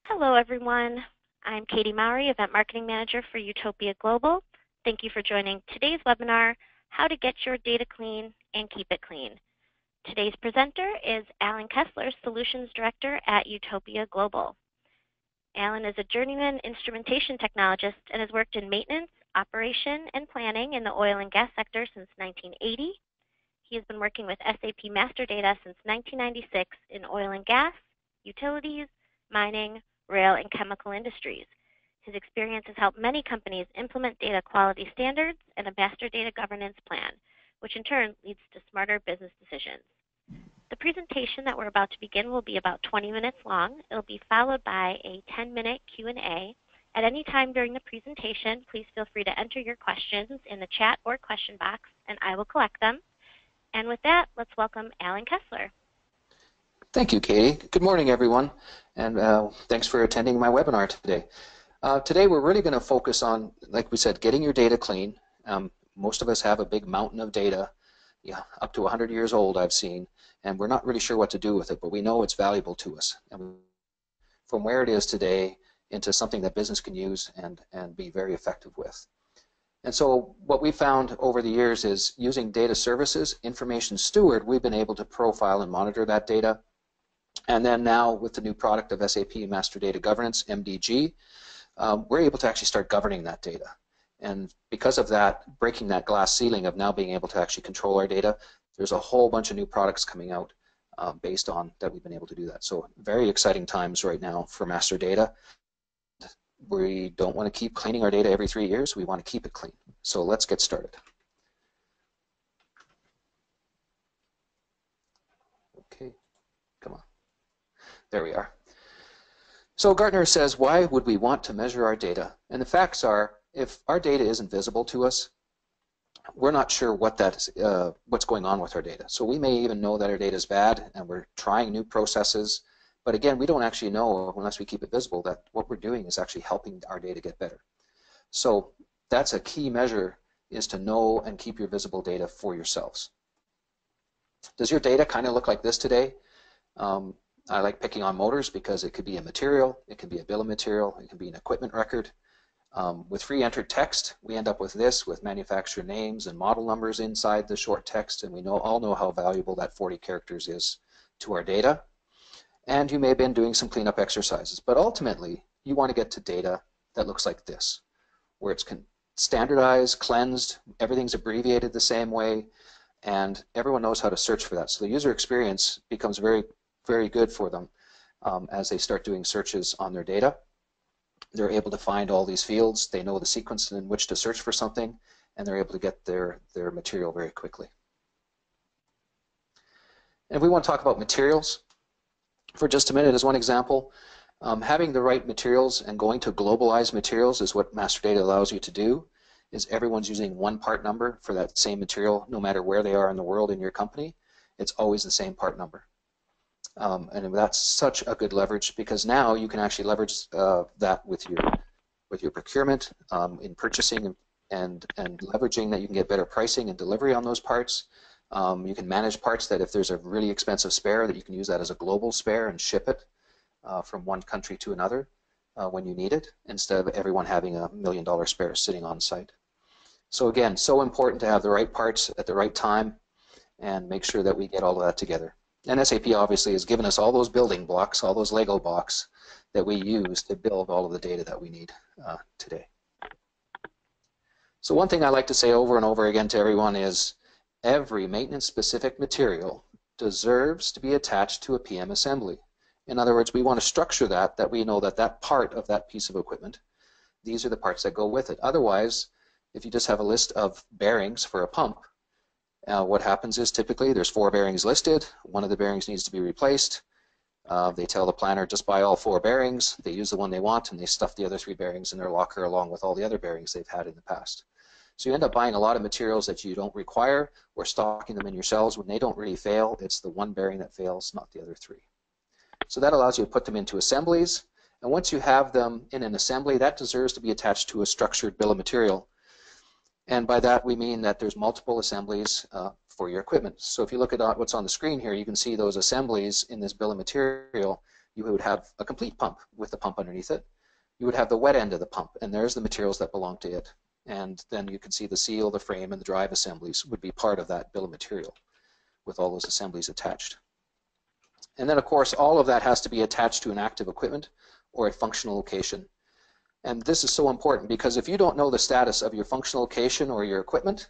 Hello, everyone. I'm Katie Mowry, Event Marketing Manager for Utopia Global. Thank you for joining today's webinar, How to Get Your Data Clean and Keep It Clean. Today's presenter is Alan Kessler, Solutions Director at Utopia Global. Alan is a journeyman instrumentation technologist and has worked in maintenance, operation, and planning in the oil and gas sector since 1980. He has been working with SAP Master Data since 1996 in oil and gas, utilities, mining, rail, and chemical industries. His experience has helped many companies implement data quality standards and a master data governance plan, which in turn leads to smarter business decisions. The presentation that we're about to begin will be about 20 minutes long. It'll be followed by a 10-minute Q&A. At any time during the presentation, please feel free to enter your questions in the chat or question box, and I will collect them. And with that, let's welcome Alan Kessler. Thank you, Katie. Good morning, everyone, and thanks for attending my webinar today. Today we're really going to focus on, like we said, getting your data clean. Most of us have a big mountain of data, up to 100 years old I've seen, and we're not really sure what to do with it, but we know it's valuable to us. And from where it is today into something that business can use and be very effective with. And so what we found over the years is using Data Services, Information Steward, we've been able to profile and monitor that data. And then now with the new product of SAP Master Data Governance, MDG, we're able to actually start governing that data. And because of that, breaking that glass ceiling of now being able to actually control our data, there's a whole bunch of new products coming out based on that we've been able to do that. So very exciting times right now for Master Data. We don't want to keep cleaning our data every 3 years. We want to keep it clean. So let's get started. Okay, come on. There we are. So Gartner says, why would we want to measure our data? And the facts are, if our data isn't visible to us, we're not sure what that is, what's going on with our data. So we may even know that our data is bad and we're trying new processes. But again, we don't actually know, unless we keep it visible, that what we're doing is actually helping our data get better. So that's a key measure, is to know and keep your visible data for yourselves. Does your data kind of look like this today? I like picking on motors because it could be a material, it could be a bill of material, it could be an equipment record. With free entered text, we end up with this, with manufacturer names and model numbers inside the short text, and we all know how valuable that 40 characters is to our data. And you may have been doing some cleanup exercises, but ultimately you want to get to data that looks like this, where it's standardized, cleansed, everything's abbreviated the same way, and everyone knows how to search for that. So the user experience becomes very, very good for them as they start doing searches on their data. They're able to find all these fields, they know the sequence in which to search for something, and they're able to get their material very quickly. And if we want to talk about materials for just a minute as one example, having the right materials and going to globalized materials is what Master Data allows you to do, is everyone's using one part number for that same material no matter where they are in the world in your company. It's always the same part number. And that's such a good leverage, because now you can actually leverage that with your procurement in purchasing and leveraging that you can get better pricing and delivery on those parts. You can manage parts that if there's a really expensive spare, that you can use that as a global spare and ship it from one country to another when you need it, instead of everyone having $1 million spare sitting on site. So again, so important to have the right parts at the right time and make sure that we get all of that together. And SAP obviously has given us all those building blocks, all those Lego blocks that we use to build all of the data that we need today. So one thing I like to say over and over again to everyone is every maintenance-specific material deserves to be attached to a PM assembly. In other words, we want to structure that we know that part of that piece of equipment, these are the parts that go with it. Otherwise, if you just have a list of bearings for a pump, what happens is typically there's 4 bearings listed, one of the bearings needs to be replaced. They tell the planner just buy all 4 bearings, they use the one they want, and they stuff the other 3 bearings in their locker along with all the other bearings they've had in the past. So you end up buying a lot of materials that you don't require or stocking them in your shelves. When they don't really fail, it's the one bearing that fails, not the other 3. So that allows you to put them into assemblies, and once you have them in an assembly, that deserves to be attached to a structured bill of material. And by that we mean that there's multiple assemblies for your equipment. So if you look at what's on the screen here, you can see those assemblies in this bill of material. you would have a complete pump with the pump underneath it. You would have the wet end of the pump, and there's the materials that belong to it. And then you can see the seal, the frame, and the drive assemblies would be part of that bill of material with all those assemblies attached. And then, of course, all of that has to be attached to an active equipment or a functional location. And this is so important because if you don't know the status of your functional location or your equipment,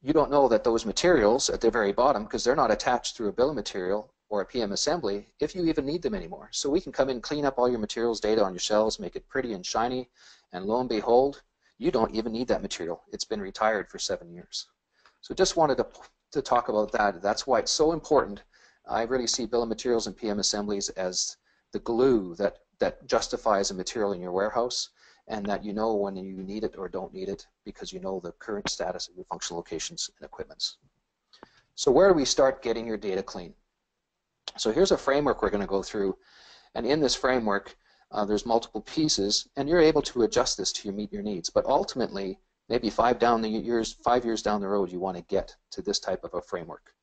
you don't know that those materials at the very bottom, because they're not attached through a bill of material or a PM assembly, if you even need them anymore. So we can come in, clean up all your materials data on your shelves, make it pretty and shiny, and lo and behold, you don't even need that material. It's been retired for 7 years. So just wanted to talk about that. That's why it's so important. I really see bill of materials and PM assemblies as the glue that justifies a material in your warehouse, and that you know when you need it or don't need it because you know the current status of your functional locations and equipments. So where do we start getting your data clean? So here's a framework we're going to go through, and in this framework there's multiple pieces, and you're able to adjust this to meet your needs. But ultimately, maybe 5 years down the road, you want to get to this type of a framework.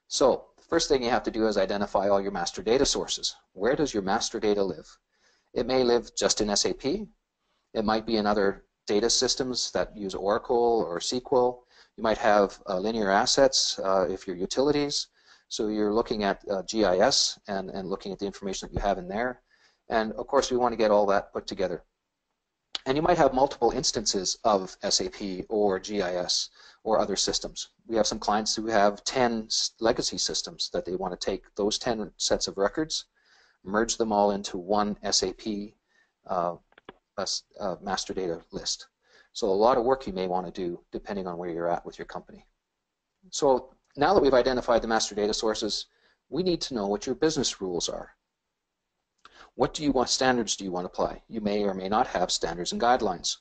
So the first thing you have to do is identify all your master data sources. Where does your master data live? It may live just in SAP. It might be in other data systems that use Oracle or SQL. You might have linear assets if you're utilities. So you're looking at GIS and looking at the information that you have in there. And of course, we want to get all that put together. And you might have multiple instances of SAP or GIS or other systems. We have some clients who have 10 legacy systems that they want to take those 10 sets of records, merge them all into one SAP master data list. So a lot of work you may want to do depending on where you're at with your company. So now that we've identified the master data sources, we need to know what your business rules are. What standards do you want to apply? You may or may not have standards and guidelines.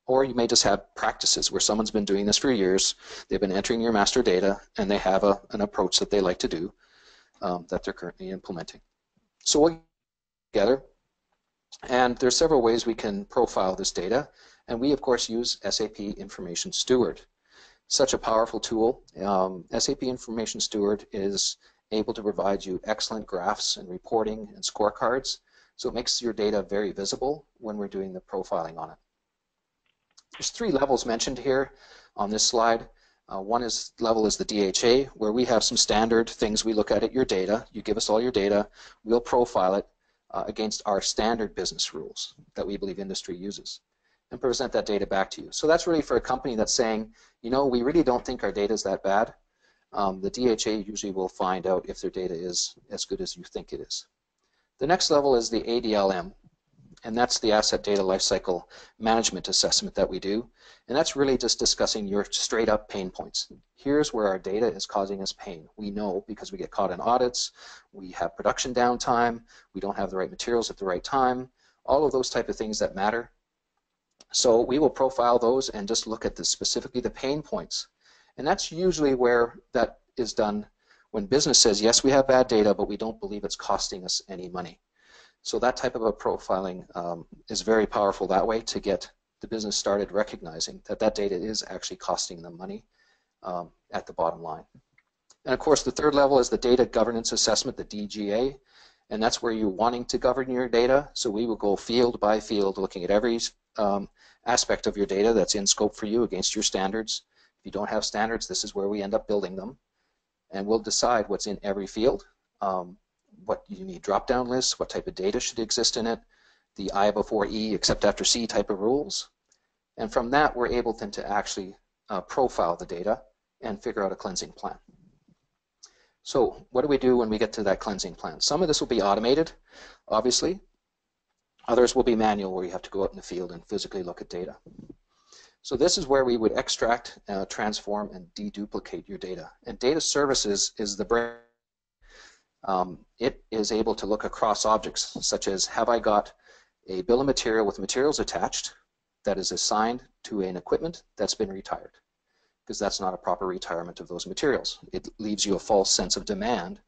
Or you may just have practices where someone's been doing this for years, they've been entering your master data, and they have an approach that they like to do that they're currently implementing. So we'll get together, and there's several ways we can profile this data, and we of course use SAP Information Steward. Such a powerful tool. SAP Information Steward is able to provide you excellent graphs and reporting and scorecards, so it makes your data very visible when we're doing the profiling on it. There's 3 levels mentioned here on this slide. One level is the DHA, where we have some standard things we look at your data. You give us all your data, we'll profile it against our standard business rules that we believe industry uses and present that data back to you. So that's really for a company that's saying, you know, we really don't think our data is that bad. The DHA usually will find out if their data is as good as you think it is. The next level is the ADLM, and that's the Asset Data Lifecycle Management Assessment that we do, and that's really just discussing your straight up pain points. Here's where our data is causing us pain. We know because we get caught in audits, we have production downtime, we don't have the right materials at the right time, all of those type of things that matter. So we will profile those and just look at specifically the pain points. And that's usually where that is done when business says, yes, we have bad data, but we don't believe it's costing us any money. So that type of a profiling is very powerful that way to get the business started recognizing that that data is actually costing them money at the bottom line. And of course, the third level is the Data Governance Assessment, the DGA, and that's where you're wanting to govern your data. So we will go field by field looking at every aspect of your data that's in scope for you against your standards. If you don't have standards, this is where we end up building them. And we'll decide what's in every field, what you need drop-down lists, what type of data should exist in it, the I before E except after C type of rules. And from that, we're able then to actually profile the data and figure out a cleansing plan. So what do we do when we get to that cleansing plan? Some of this will be automated, obviously. Others will be manual, where you have to go out in the field and physically look at data. So this is where we would extract, transform, and deduplicate your data. And data services is the brain. It is able to look across objects, such as, have I got a bill of material with materials attached that is assigned to an equipment that's been retired? Because that's not a proper retirement of those materials. It leaves you a false sense of demand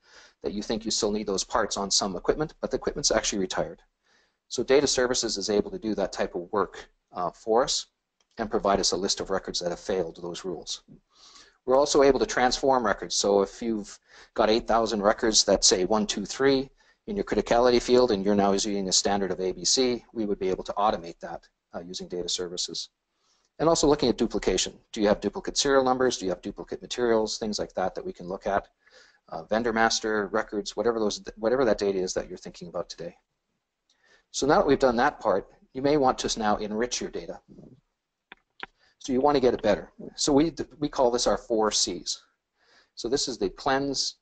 that you think you still need those parts on some equipment, but the equipment's actually retired. So data services is able to do that type of work for us and provide us a list of records that have failed those rules. We're also able to transform records. So if you've got 8,000 records that say 1, 2, 3, in your criticality field and you're now using a standard of ABC, we would be able to automate that using data services. And also looking at duplication. Do you have duplicate serial numbers? Do you have duplicate materials? Things like that that we can look at. Vendor master, records, whatever that data is that you're thinking about today. So now that we've done that part, you may want to now enrich your data. So you want to get it better. So we call this our 4 C's. So this is the cleanse,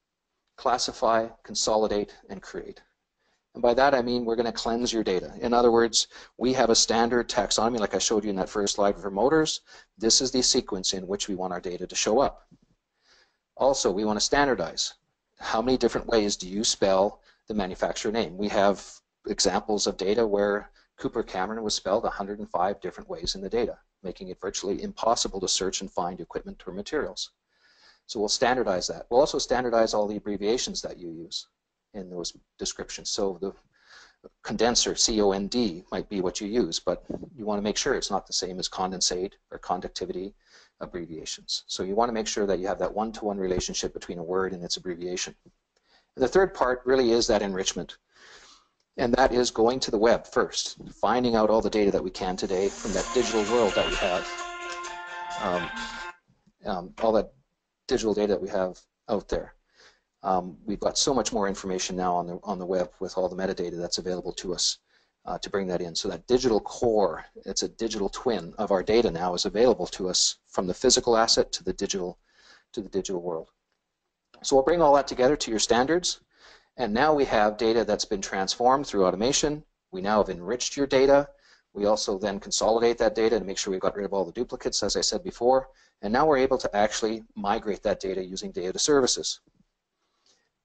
classify, consolidate, and create. And by that I mean we're going to cleanse your data. In other words, we have a standard taxonomy like I showed you in that first slide for motors. This is the sequence in which we want our data to show up. Also, we want to standardize. How many different ways do you spell the manufacturer name? We have examples of data where Cooper Cameron was spelled 105 different ways in the data, making it virtually impossible to search and find equipment or materials. So we'll standardize that. We'll also standardize all the abbreviations that you use in those descriptions. So the condenser, COND, might be what you use, but you want to make sure it's not the same as condensate or conductivity abbreviations. So you want to make sure that you have that one-to-one relationship between a word and its abbreviation. And the third part really is that enrichment. And that is going to the web first, finding out all the data that we can today from that digital world that we have, all that digital data that we have out there. We've got so much more information now on the web with all the metadata that's available to us to bring that in. So that digital core, it's a digital twin of our data now, is available to us from the physical asset to the digital world. So we'll bring all that together to your standards, and now we have data that's been transformed through automation. We now have enriched your data. We also then consolidate that data to make sure we've got rid of all the duplicates, as I said before, and now we're able to actually migrate that data using data services.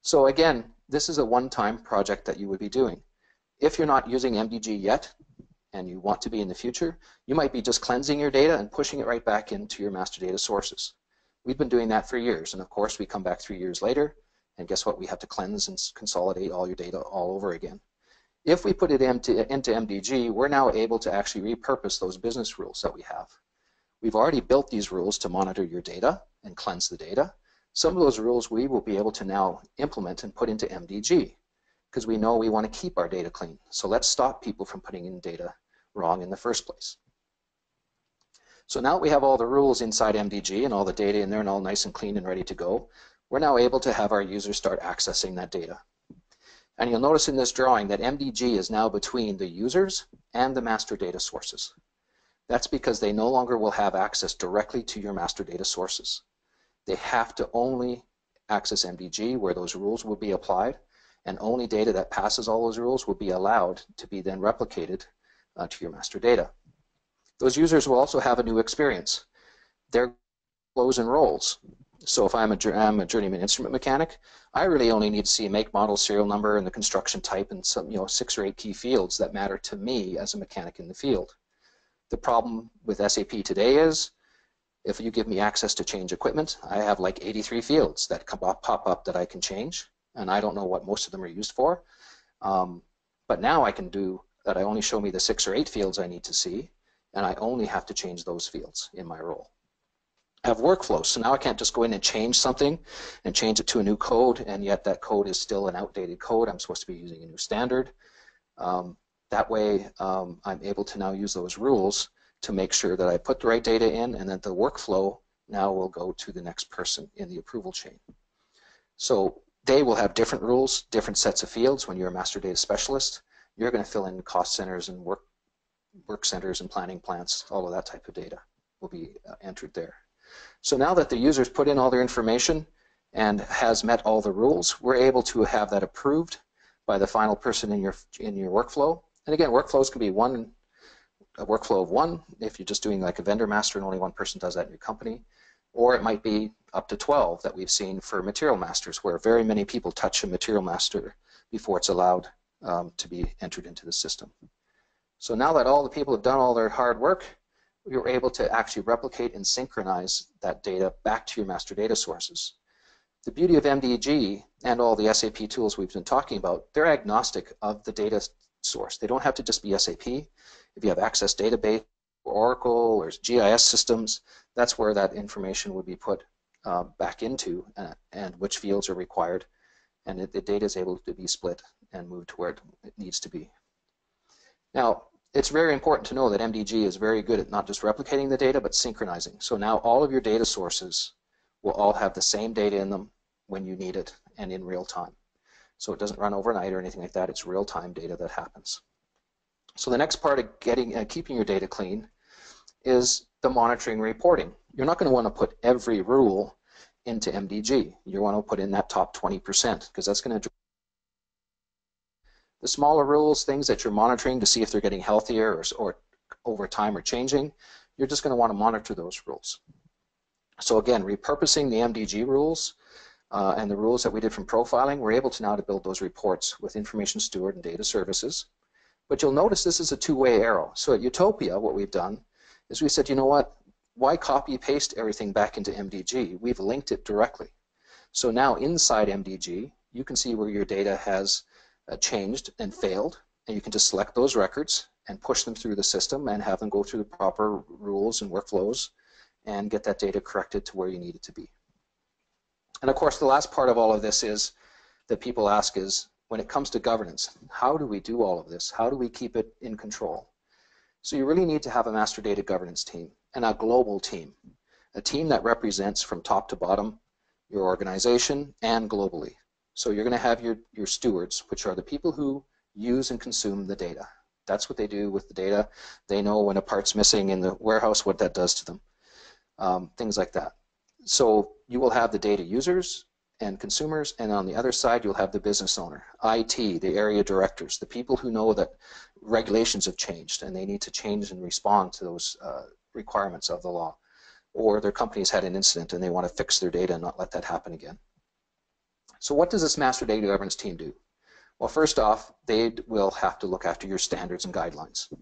So again, this is a one-time project that you would be doing. If you're not using MDG yet, and you want to be in the future, you might be just cleansing your data and pushing it right back into your master data sources. We've been doing that for years, and of course we come back 3 years later, and guess what? We have to cleanse and consolidate all your data all over again. If we put it into MDG, we're now able to actually repurpose those business rules that we have. We've already built these rules to monitor your data and cleanse the data. Some of those rules we will be able to now implement and put into MDG because we know we want to keep our data clean. So let's stop people from putting in data wrong in the first place. So now that we have all the rules inside MDG and all the data in there and all nice and clean and ready to go, we're now able to have our users start accessing that data. And you'll notice in this drawing that MDG is now between the users and the master data sources. That's because they no longer will have access directly to your master data sources. They have to only access MDG where those rules will be applied, and only data that passes all those rules will be allowed to be then replicated to your master data. Those users will also have a new experience. Their flows and roles. So if I'm a journeyman instrument mechanic, I really only need to see make, model, serial number, and the construction type, and some 6 or 8 key fields that matter to me as a mechanic in the field. The problem with SAP today is, if you give me access to change equipment, I have like 83 fields that pop up that I can change, and I don't know what most of them are used for. But now I can do that. I only show me the 6 or 8 fields I need to see, and I only have to change those fields in my role. I have workflows, so now I can't just go in and change something and change it to a new code, and yet that code is still an outdated code. I'm supposed to be using a new standard. That way, I'm able to now use those rules to make sure that I put the right data in, and that the workflow now will go to the next person in the approval chain. So they will have different rules, different sets of fields. When you're a master data specialist, you're going to fill in cost centers and work centers and planning plants. All of that type of data will be entered there. So now that the user's put in all their information and has met all the rules, we're able to have that approved by the final person in your workflow. And again, workflows can be a workflow of one if you're just doing like a vendor master and only one person does that in your company, or it might be up to 12 that we've seen for material masters, where very many people touch a material master before it's allowed to be entered into the system. So now that all the people have done all their hard work, we were able to actually replicate and synchronize that data back to your master data sources. The beauty of MDG and all the SAP tools we've been talking about, they're agnostic of the data source. They don't have to just be SAP. If you have Access Database or Oracle or GIS systems, that's where that information would be put back into and which fields are required and the data is able to be split and moved to where it needs to be. Now, it's very important to know that MDG is very good at not just replicating the data, but synchronizing. So now all of your data sources will all have the same data in them when you need it and in real time. So it doesn't run overnight or anything like that. It's real-time data that happens. So the next part of keeping your data clean is the monitoring and reporting. You're not going to want to put every rule into MDG. You want to put in that top 20% because that's going to the smaller rules, things that you're monitoring to see if they're getting healthier or over time are changing. You're just going to want to monitor those rules. So again, repurposing the MDG rules and the rules that we did from profiling, we're able to now to build those reports with Information Steward and Data Services. But you'll notice this is a two-way arrow. So at Utopia, what we've done is we said, you know what, why copy paste everything back into MDG? We've linked it directly. So now inside MDG, you can see where your data has changed and failed, and you can just select those records and push them through the system and have them go through the proper rules and workflows and get that data corrected to where you need it to be. And of course, the last part of all of this is that people ask is, when it comes to governance, how do we do all of this? How do we keep it in control? So you really need to have a master data governance team and a global team, a team that represents from top to bottom your organization and globally. So you're going to have your stewards, which are the people who use and consume the data. That's what they do with the data. They know when a part's missing in the warehouse, what that does to them, things like that. So you will have the data users and consumers, and on the other side you'll have the business owner, IT, the area directors, the people who know that regulations have changed and they need to change and respond to those requirements of the law, or their company's had an incident and they want to fix their data and not let that happen again. So what does this master data governance team do? Well, first off, they will have to look after your standards and guidelines.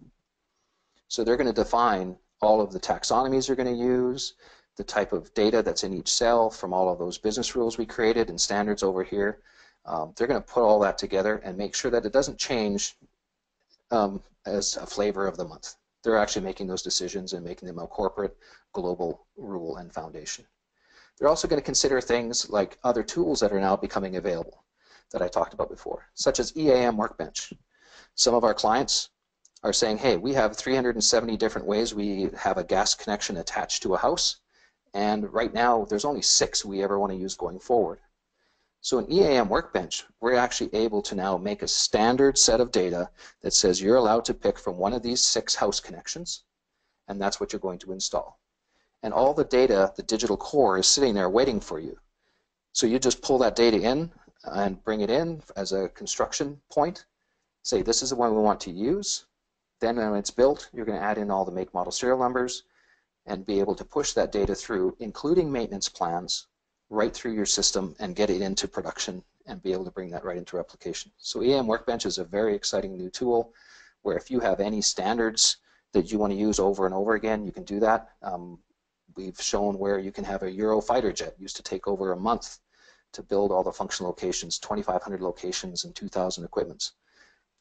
So they're going to define all of the taxonomies you're going to use, the type of data that's in each cell from all of those business rules we created and standards over here. They're going to put all that together and make sure that it doesn't change as a flavor of the month. They're actually making those decisions and making them a corporate, global rule and foundation. They're also going to consider things like other tools that are now becoming available that I talked about before, such as EAM Workbench. Some of our clients are saying, hey, we have 370 different ways we have a gas connection attached to a house, and right now there's only 6 we ever want to use going forward. So in EAM Workbench, we're actually able to now make a standard set of data that says you're allowed to pick from one of these 6 house connections, and that's what you're going to install. And all the data, the digital core, is sitting there waiting for you. So you just pull that data in and bring it in as a construction point, say this is the one we want to use. Then when it's built, you're going to add in all the make, model, serial numbers and be able to push that data through, including maintenance plans, right through your system and get it into production and be able to bring that right into replication. So EAM Workbench is a very exciting new tool where if you have any standards that you want to use over and over again, you can do that. We've shown where you can have a Euro fighter jet used to take over a month to build all the function locations, 2,500 locations and 2,000 equipments.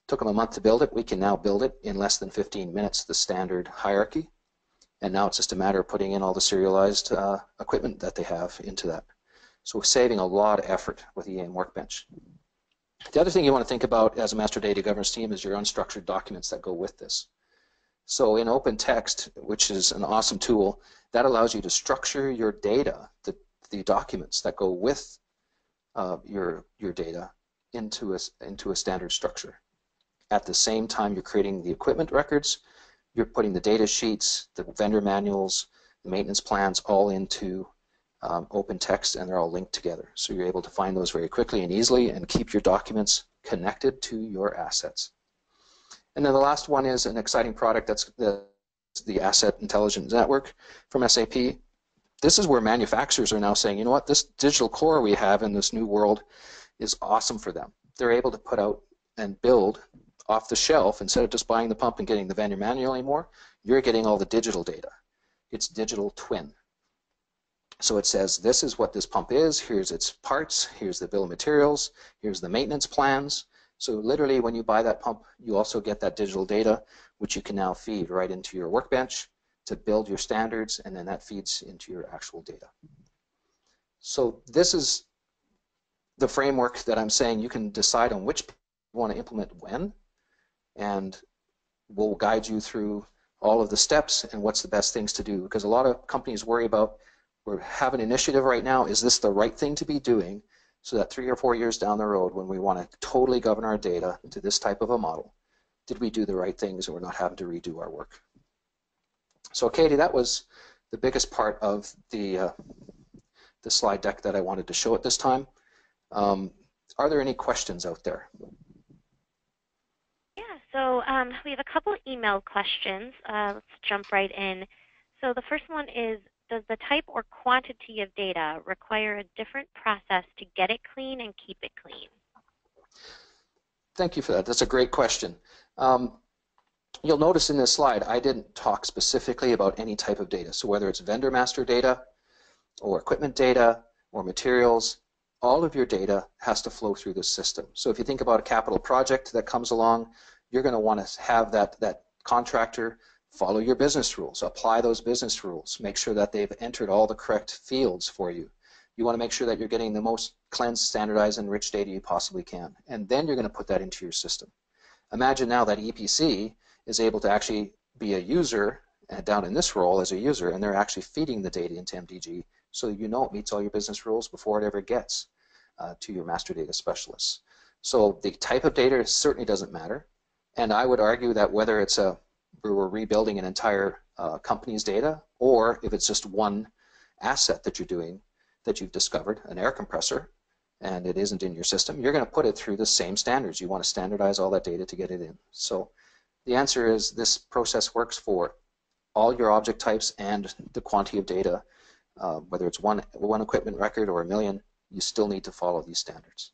Took them a month to build it. We can now build it in less than 15 minutes, the standard hierarchy. And now it's just a matter of putting in all the serialized equipment that they have into that. So we're saving a lot of effort with EAM Workbench. The other thing you want to think about as a master data governance team is your unstructured documents that go with this. So in OpenText, which is an awesome tool, that allows you to structure your data, the documents that go with your data into a standard structure. At the same time, you're creating the equipment records, you're putting the data sheets, the vendor manuals, the maintenance plans all into OpenText, and they're all linked together. So you're able to find those very quickly and easily and keep your documents connected to your assets. And then the last one is an exciting product that's the Asset Intelligence Network from SAP. This is where manufacturers are now saying, you know what, this digital core we have in this new world is awesome for them. They're able to put out and build off the shelf, instead of just buying the pump and getting the vendor manual anymore, you're getting all the digital data. It's digital twin. So it says, this is what this pump is, here's its parts, here's the bill of materials, here's the maintenance plans. So literally when you buy that pump, you also get that digital data, which you can now feed right into your workbench to build your standards, and then that feeds into your actual data. So this is the framework that I'm saying, you can decide on which you want to implement when, and we'll guide you through all of the steps and what's the best things to do, because a lot of companies worry about, we have an initiative right now, is this the right thing to be doing, so that 3 or 4 years down the road when we want to totally govern our data to this type of a model, did we do the right things and we're not having to redo our work. So Katie, that was the biggest part of the slide deck that I wanted to show at this time. Are there any questions out there? Yeah, so we have a couple email questions. Let's jump right in. So the first one is, does the type or quantity of data require a different process to get it clean and keep it clean? Thank you for that. That's a great question. You'll notice in this slide, I didn't talk specifically about any type of data. So whether it's vendor master data or equipment data or materials, all of your data has to flow through this system. So if you think about a capital project that comes along, you're going to want to have that contractor follow your business rules, apply those business rules, make sure that they've entered all the correct fields for you. You want to make sure that you're getting the most cleansed, standardized, and rich data you possibly can. And then you're going to put that into your system. Imagine now that EPC is able to actually be a user, down in this role as a user, and they're actually feeding the data into MDG so you know it meets all your business rules before it ever gets to your master data specialists. So the type of data certainly doesn't matter. And I would argue that whether it's we're rebuilding an entire company's data, or if it's just one asset that you're doing, that you've discovered, an air compressor, and it isn't in your system, you're going to put it through the same standards. You want to standardize all that data to get it in. So the answer is this process works for all your object types and the quantity of data, whether it's one equipment record or 1 million, you still need to follow these standards.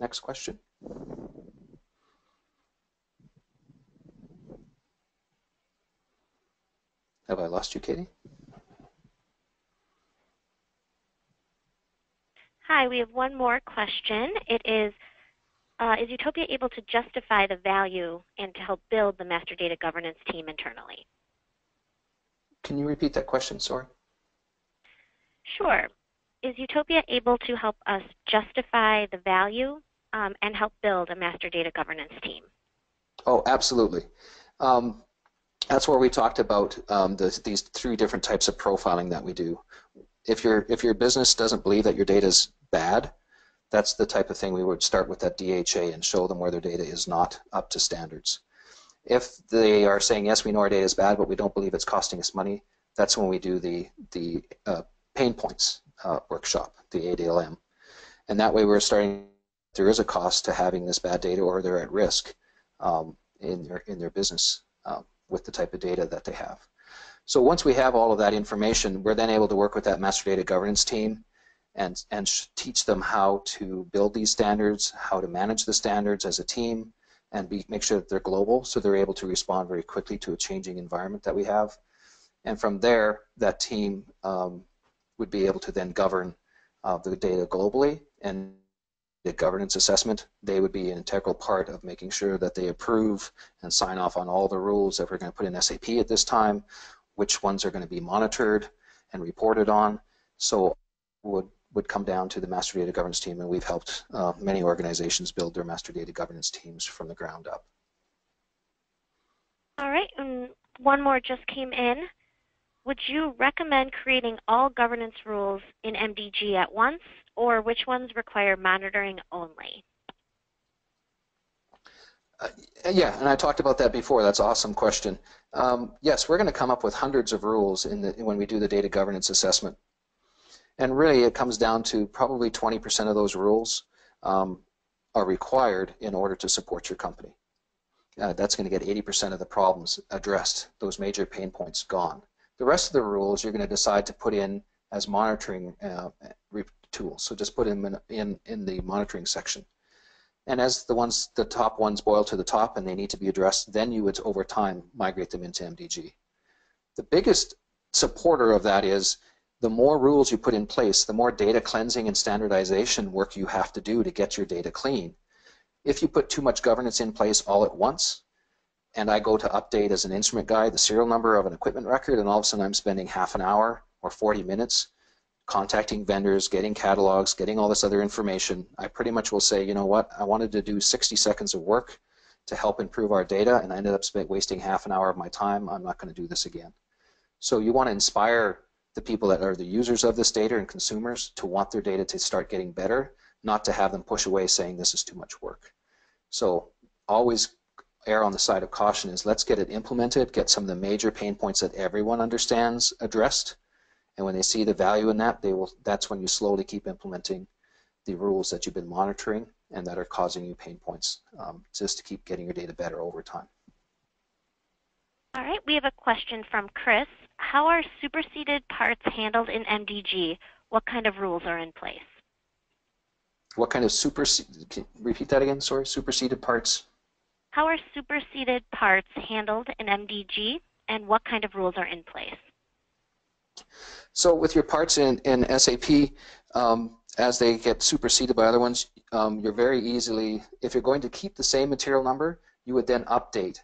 Next question. Have I lost you, Katie? Hi, we have one more question. It is Utopia able to justify the value and to help build the master data governance team internally? Can you repeat that question, sorry? Sure. Is Utopia able to help us justify the value and help build a master data governance team? Oh, absolutely. That's where we talked about these 3 different types of profiling that we do. If your business doesn't believe that your data is bad, that's the type of thing we would start with that DHA and show them where their data is not up to standards. If they are saying, yes, we know our data is bad, but we don't believe it's costing us money, that's when we do the pain points workshop, the ADLM. And that way we're starting, there is a cost to having this bad data, or they're at risk in their business with the type of data that they have. So once we have all of that information, we're then able to work with that master data governance team and teach them how to build these standards, how to manage the standards as a team, and make sure that they're global, so they're able to respond very quickly to a changing environment that we have. And from there, that team would be able to then govern the data globally, and the governance assessment, they would be an integral part of making sure that they approve and sign off on all the rules that we're going to put in SAP at this time, which ones are going to be monitored and reported on. So would come down to the master data governance team, and we've helped many organizations build their master data governance teams from the ground up. All right, and one more just came in. Would you recommend creating all governance rules in MDG at once, or which ones require monitoring only? Yeah, and I talked about that before. That's an awesome question. Yes, we're going to come up with hundreds of rules when we do the data governance assessment. And really, it comes down to probably 20% of those rules are required in order to support your company. That's going to get 80% of the problems addressed, those major pain points gone. The rest of the rules you're going to decide to put in as monitoring tools. So just put them in the monitoring section. And as the top ones boil to the top and they need to be addressed, then you would, over time, migrate them into MDG. The biggest supporter of that is the more rules you put in place, the more data cleansing and standardization work you have to do to get your data clean. If you put too much governance in place all at once, and I go to update as an instrument guide the serial number of an equipment record, and all of a sudden I'm spending half an hour or 40 minutes contacting vendors, getting catalogs, getting all this other information, I pretty much will say, you know what, I wanted to do 60 seconds of work to help improve our data, and I ended up wasting half an hour of my time. I'm not going to do this again. So you want to inspire the people that are the users of this data and consumers to want their data to start getting better, not to have them push away saying this is too much work. So always err on the side of caution is let's get it implemented, get some of the major pain points that everyone understands addressed, and when they see the value in that, that's when you slowly keep implementing the rules that you've been monitoring and that are causing you pain points, just to keep getting your data better over time. All right, we have a question from Chris. How are superseded parts handled in MDG? What kind of rules are in place? What kind of repeat that again, sorry, superseded parts? How are superseded parts handled in MDG, and what kind of rules are in place? So with your parts in SAP, as they get superseded by other ones, you're very easily, if you're going to keep the same material number, you would then update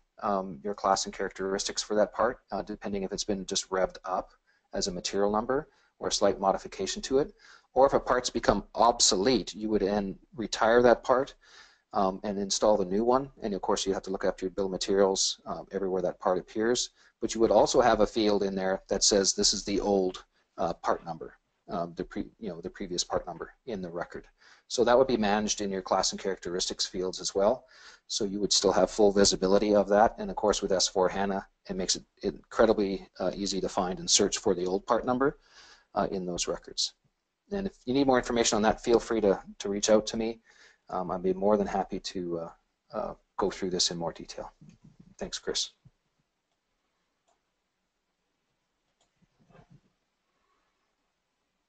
your class and characteristics for that part, depending if it's been just revved up as a material number or a slight modification to it. Or if a part's become obsolete, you would then retire that part and install the new one. And of course, you have to look after your bill of materials everywhere that part appears. But you would also have a field in there that says this is the old part number, the previous part number in the record. So that would be managed in your class and characteristics fields as well. So you would still have full visibility of that. And of course, with S/4HANA, it makes it incredibly easy to find and search for the old part number in those records. And if you need more information on that, feel free to reach out to me. I'd be more than happy to go through this in more detail. Thanks, Chris.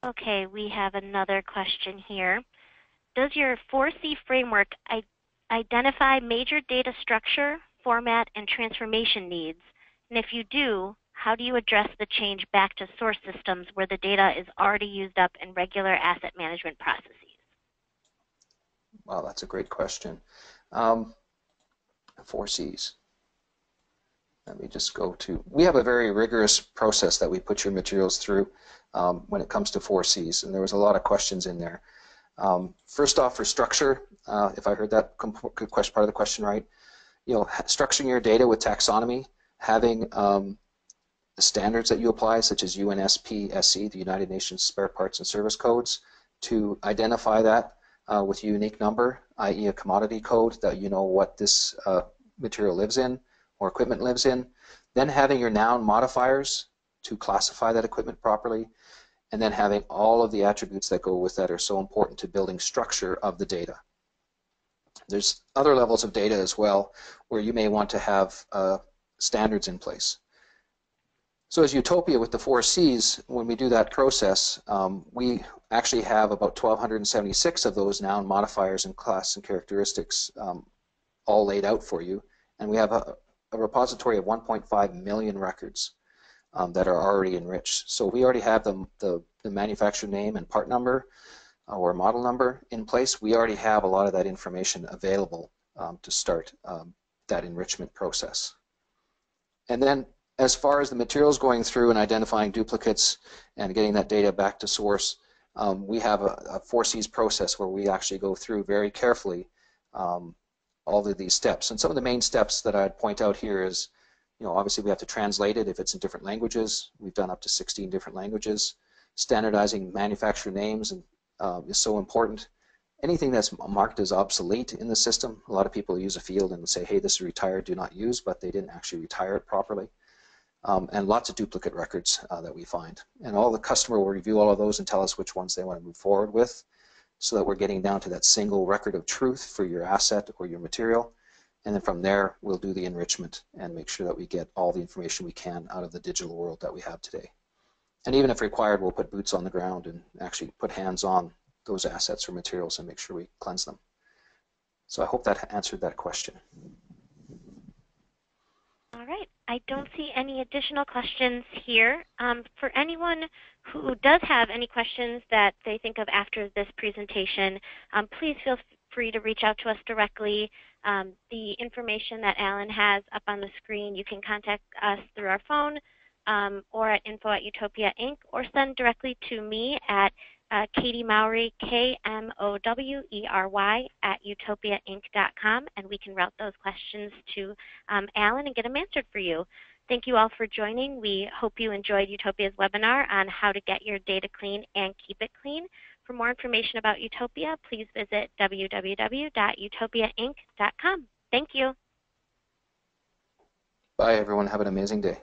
Okay, we have another question here. Does your 4C framework identify major data structure, format, and transformation needs? And if you do, how do you address the change back to source systems where the data is already used up in regular asset management processes? Wow, that's a great question. 4Cs. Let me just go to, we have a very rigorous process that we put your materials through when it comes to 4Cs, and there was a lot of questions in there. First off, for structure, if I heard that part of the question right, structuring your data with taxonomy, having the standards that you apply, such as UNSP-SC, the United Nations Spare Parts and Service Codes, to identify that with a unique number, i.e. a commodity code that you know what this material lives in or equipment lives in. Then having your noun modifiers to classify that equipment properly, and then having all of the attributes that go with that are so important to building structure of the data. There's other levels of data as well where you may want to have standards in place. So as Utopia with the 4Cs, when we do that process, we actually have about 1,276 of those noun modifiers and class and characteristics all laid out for you. And we have a repository of 1.5 million records that are already enriched. So we already have the manufacturer name and part number or model number in place. We already have a lot of that information available to start that enrichment process. And then as far as the materials going through and identifying duplicates and getting that data back to source, we have a 4Cs process where we actually go through very carefully all of these steps. And some of the main steps that I'd point out here is, obviously we have to translate it if it's in different languages. We've done up to 16 different languages. Standardizing manufacturer names is so important. Anything that's marked as obsolete in the system, a lot of people use a field and say, hey, this is retired, do not use, but they didn't actually retire it properly. And lots of duplicate records that we find. And all the customer will review all of those and tell us which ones they want to move forward with, so that we're getting down to that single record of truth for your asset or your material. And then from there, we'll do the enrichment and make sure that we get all the information we can out of the digital world that we have today. And even if required, we'll put boots on the ground and actually put hands on those assets or materials and make sure we cleanse them. So I hope that answered that question. All right. I don't see any additional questions here. For anyone who does have any questions that they think of after this presentation, please feel free to reach out to us directly. The information that Alan has up on the screen, you can contact us through our phone, or at info@Utopia Inc., or send directly to me at Katie Mowry, KMOWERY, @utopiainc.com, and we can route those questions to Alan and get them answered for you. Thank you all for joining. We hope you enjoyed Utopia's webinar on how to get your data clean and keep it clean. For more information about Utopia, please visit www.utopiainc.com. Thank you. Bye, everyone. Have an amazing day.